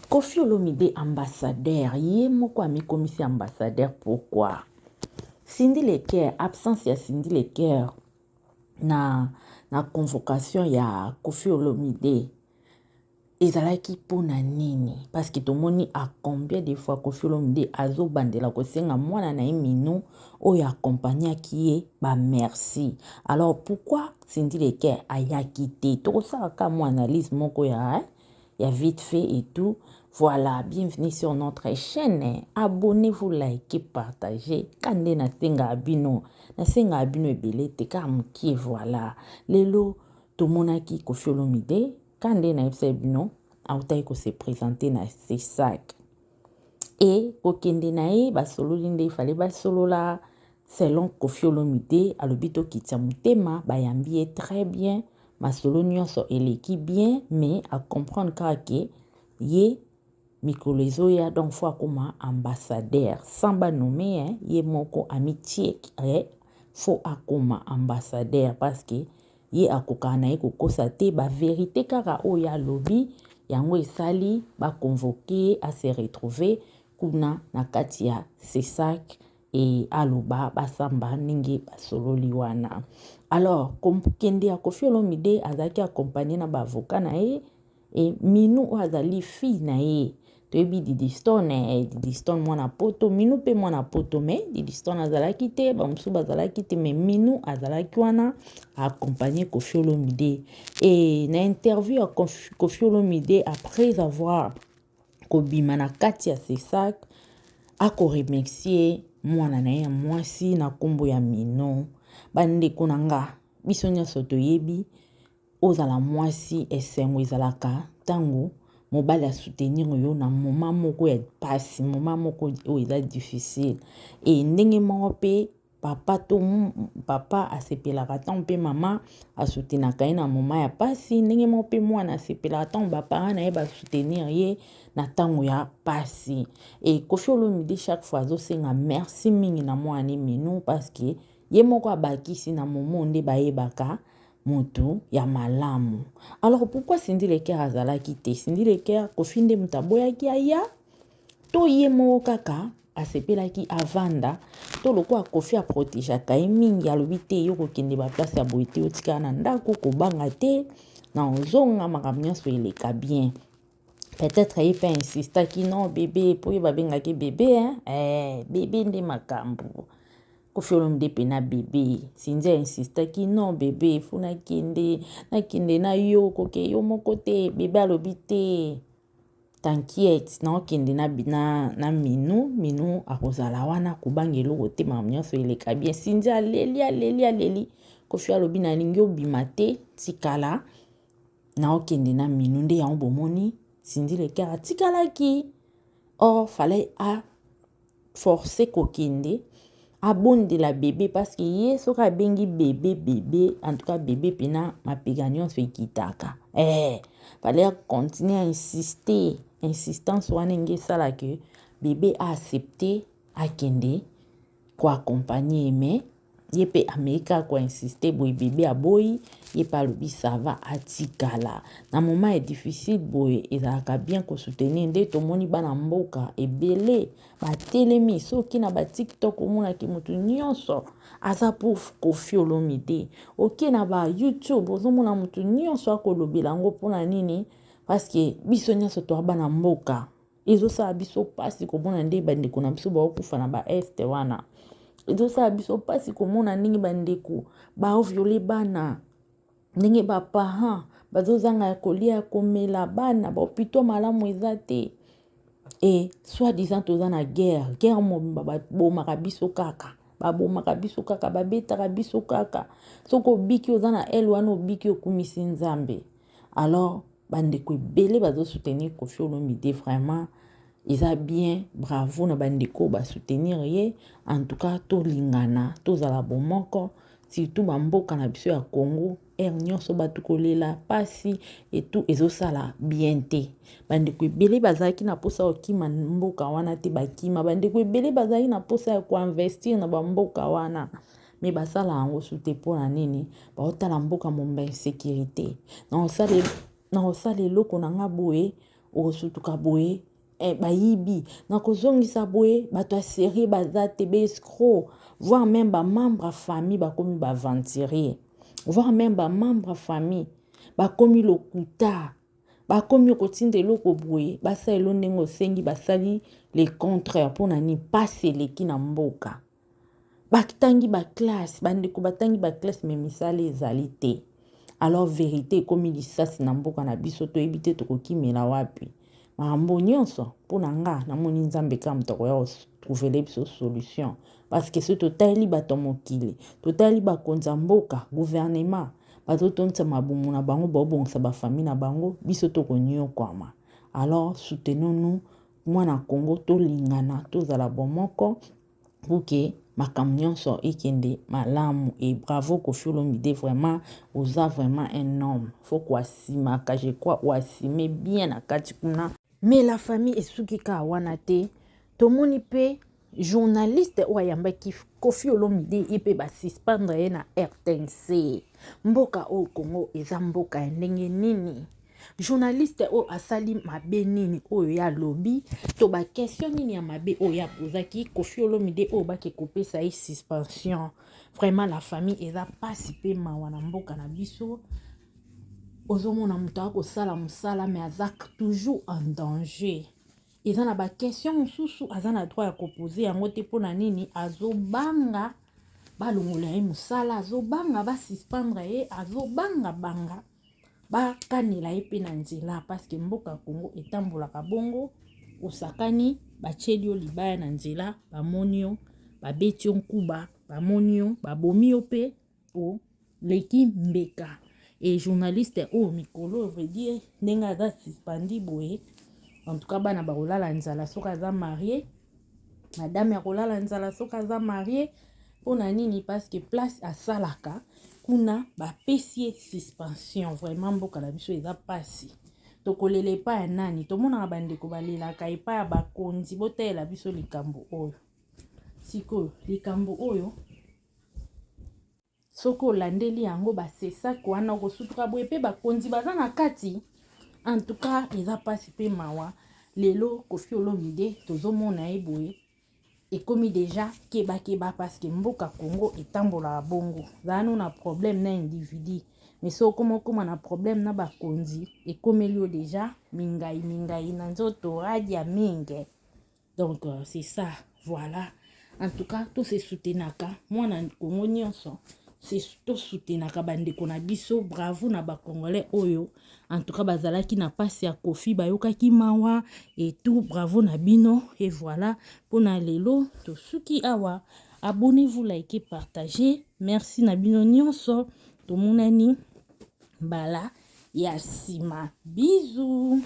Koffi Olomide ambassadeur, yé moko amikomisi ambassadeur, pourquoi? Cindy Leker, absence ya Cindy Leker na convocation ya Koffi Olomide ezalaki pona nini? Parce que tomoni a combien de fois Koffi Olomide azo bandela kosenga mwana na ye Minou oyo accompagnaki ye ba merci. Alors pourquoi Cindy Leker ayaki te? Tokosalaka mo analyse moko ya vite fait et tout. Voilà, bienvenue sur notre chaîne. Abonnez-vous, likez, partagez. Kande na senga abino ebele te kamukie voilà. Lelo tomonaki Koffi Olomide kande na ebino autaki ko se présenter na CESAC. Et kokende na ye basololi nde fallait basolola selon Koffi Olomide alobito kitia mutema bayambi ye très bien. Masolo nyonso eleki bien mais à comprendre kake ye mikolo ezoya donc faut akoma ambassadeur samba nommé ye moko amitié faut akoma ambassadeur parce que ye akoka na ye kokosa te ba vérité kaka oyo alobi yango esali ba convoquer à se retrouver kuna na kati ya CESAC et aloba basamba ningi basololi wana. Alors comme kende ya Koffi Olomide azaki accompagné na ba avocat na ye et Minou azali fille na ye toyebi Didi Stone mwana poto Minou pe mwana poto mais Didi Stone azalaki te bamusu bazalaki te mais Minou azalaki wana accompagné Koffi Olomide et na interview ya Koffi Olomide après avoir kobima na kati ya CESAC ako remercier mwana na ye mwasi na kombo ya Minou. Bandeko na nga biso nyonso toyebi ozala mwasi esengo ezalaka tango mobali a soutenir yo na moment moko ya pasi moment moko oyo eza difficile et ndenge moko pe papa asepelaka tango mpe mama asoutenaka ye na moment ya pasi ndenge moko pe mwana asepelaka tango baparent na ye basoutenir ye na tango ya pasi. Et Koffi Olomide chaque fois azosenga merci mingi na mwana Minou parce que ye moko abakisi na moment nde bayebaka moto ya malamu. Alors pourquoi Cindy Leker azalaki te? Cindy Leker Koffi nde muta boyaki aya to ye moko kaka asepelaki avanda to lokwa Koffi a protégeaka ye mingi alobi te yo kokende ba place ya boye te otika na ndako kobanga te na ozonga makambo nyonso eleka bien. Peut-être ye pe insistaki non bébé po ye babengaki bébé bébé nde makambo. Koffi Olomide pe na bébé Cindy insistaki non bébé faut nakende na yo koke yo moko te bébé alobi te t'inquiète na okende na Minou akozala wana kobanga eloko te makambo nyonso eleka bien. Cindy aleli Koffi alobi na lingi obima te tikala na okende na Minou nde yango bomoni Cindy Leker atikalaki. Or fallait a forcer kokende abondela bébé parce que ye soki abengi bébé en tout cas bébé pena mapeka nyonso ekitaka fallait continuer à insister insistance wana nge esala que bébé a accepté akende ko accompagner mais ye pe ameka ko insister boy bébé aboyi ye pa lobi ça va atikala na moment est difficile boy ezalaka bien ko soutenir nde tomoni bana mboka ebele batelemi soki na ba TikTok omonaki mutu nyonso aza pour Koffi Olomide oki na ba YouTube ozomona mutu nyonso akolobela ngo pona nini parce que biso nyonso to bana mboka ezosala biso pasi komona nde bandeko na biso baokufa na ba este wana ezosala biso pasi komona ndenge bandeko baoviole bana ndenge baparent bazozanga ya kolia ya komela bana bahopito malamu eza te et soi-disant toza na guerre mobimba babomaka biso kaka babetaka biso kaka soki obiki oza na ele wana obiki okumisi nzambe. Alors bandeko ebele bazosoutenir Koffi Olomide vraiment eza bien bravo na bandeko basoutenir ye en tout cas tolingana tozala bomoko surtout bamboka na biso ya Congo nyonso batu kolela pasi et tout ezosala bien te bandeko ebele bazalaki na posa okima mboka wana te bakima bandeko ebele bazalaki na posa ya koinvestir na bamboka wana mais basala yango sute mpona nini baotala mboka momba insécurité na osala eloko na nga boye okosutuka boye bayibi na kozongisa boye bato aserie baza te escroc, voire même bamembre ya famille bakomi baventurier, voire même bamembre ya famille bakomi lokuta, bakomi kotinda eloko boye basala elo ndenge osengi basali le contraire mpona ni pasi eleki na mboka. Batangi baklasse bandeko batangi baklasse me misala ezali te. Alors vérité ekomi lisasi na mboka na biso toyebi te tokokimela wapi. Makambo nyonso mpona nga namoni nzambe kaka moto akoya kotrouvele biso solution, parce que so totali bato mokili totali bakonzi ya mboka gouvernement bazotondisa mabumu na bango baobongisa bafamille na bango, biso tokonyokwama. Alors soutenons-nous mwana Congo, tolingana tozala bomoko pour makambo nyonso ekende malamu. Et bravo Koffi Olomide, vraiment oza vraiment un homme, faut kwasimaka, je crois wasime bien na kati kuna. Mais la famille esuki ka wana te, tomoni pe journaliste oyambaki Koffi Olomide epe basuspendre ye na RTNC. Mboka o Congo eza mboka ya ndenge nini? Journaliste o asali mabe nini oyo ya lobby to ba question nini ya mabe oyo ya pozaki Koffi Olomide o bake kopesa yi suspension. Vraiment la famille eza pasi pe mawa na mboka na biso. Ozomona mutu akosala musala mais aza toujours en danger. Eza na ba question mususu aza na droit ya koposer yango te pona nini azobanga balongola ye musala, azobanga ba suspendre ye, azobanga banga bakanela ye pe na nzela, parce que mboka Congo etambolaka bongo osakani batieli yo libaya na nzela, bamoni yo babeti yo nkuba, bamoni yo babomi yo pe o leki mbeka. Et journaliste o mikolo veut dire ndenge aza suspendi boye, en tout cas bana bakolala nzala soki aza marié, madame ya kolala nzala soki aza marié mpona nini? Parce que place asalaka kuna bapesi suspension. Vraiment mboka na biso eza pasi, tokolela epai ya nani? Tomonaka bandeko balelaka epai ya bakonzi. Botayela biso likambo oyo sikoyo, likambo oyo soki olandeli yango basesaki wana okosutuka boye pe bakonzi baza na kati. En tout cas eza pasi pe mawa. Lelo Koffi Olomide tozomona ye boye ekomi deja keba parce que mboka Congo etambola bongo. Zanu na problème na individu, mais so okoma na problème na bakonzi ekomeli yo deja mingai na nzoto radia mingi. Donc c'est ça, voilà. En tout cas to se soutenaka mwana Congo nyonso, c'est to soutenaka bandeko na biso. Bravo na ba Congolais oyo en tout cas bazalaki na pasi ya Koffi bayokaki mawa et tout. Bravo na bino. Et voilà pona lelo tosuki awa. Abonnez-vous, likez, partagez. Merci na bino nyonso tomonani mbala ya sima. Bisous.